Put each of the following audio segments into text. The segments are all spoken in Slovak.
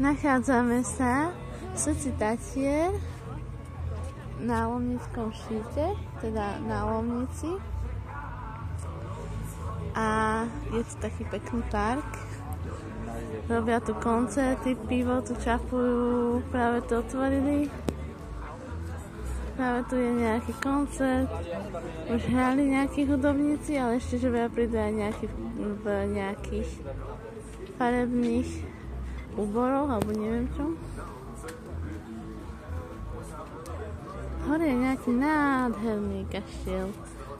Nachádzame sa v srdci Tatier na Lomnickom šíte, teda na Lomnici. A je tu taký pekný park. Robia tu koncerty, pivo tu čapujú, práve to otvorili. Práve tu je nejaký koncert. Už hrali nejakí hudobníci, ale ešte, že prídu aj v nejakých farebných úboroch, alebo neviem čo. Hore je nejaký nádherný kaštiel,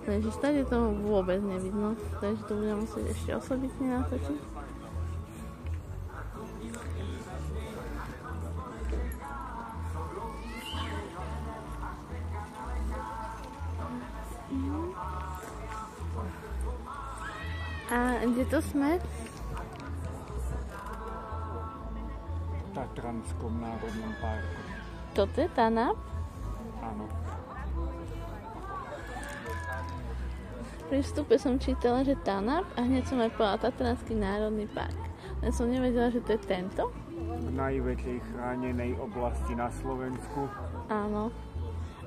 takže stade toho vôbec nevidno, takže to budem musieť ešte osobitne natočiť. A kde to sme? V Tatranskom národnom parku. Toto je Tanap? Áno. Pri vstupe som čítala, že Tanap a hneď som aj povedala Tatranský národný park. Len som nevedela, že to je tento. V najväčšej chránenej oblasti na Slovensku. Áno.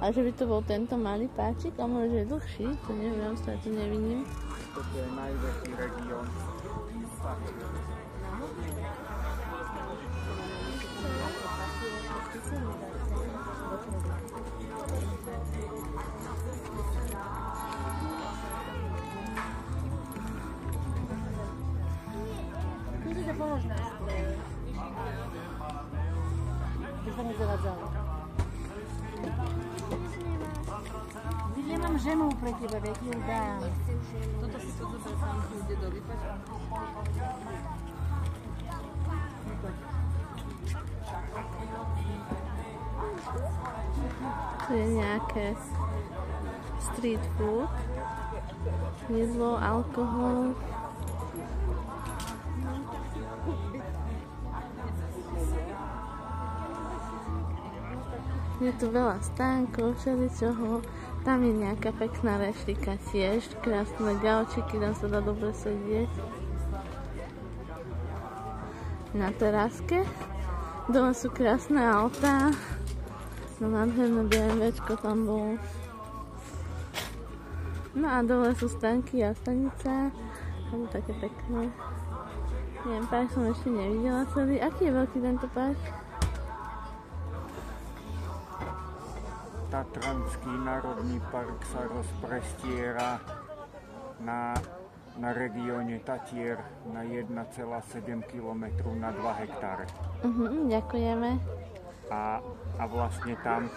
Ale že by to bol tento malý páčik, a možno, že je dlhší, to neviem, sa to nevidím. Toto je najväčší región. Nemám ženu pre teba, veď ju dám. Toto si to zober sám, tu ide do vypať. Tu je nejaké street food, jedlo, alkohol. Je tu veľa stánkov, všeličoho. Tam je nejaká pekná reštika tiež, krásne gaučiky, tam sa dá dobre sedieť. Na teraske. Dole sú krásne autá. No nádherné BMWčko tam bolo. No a dole sú stánky a stanica. Tam také pekné. Neviem, park som ešte nevidela celý. Aký je veľký tento park? Tatranský národný park sa rozprestiera na regióne Tatier na 1,7 km na 2 hektáre. Ďakujeme. A vlastne tam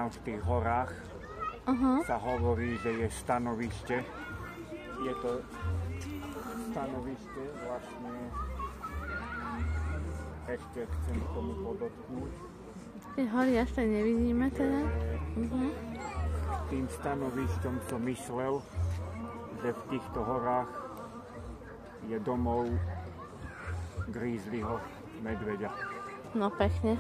v tých horách sa hovorí, že je stanovište. Je to stanovište vlastne, ešte chcem k tomu podotknúť. Tie hory až tak nevidíme teda. Tým stanovišťom som myslel, že v týchto horách je domov grizzlyho medveďa. No pekne.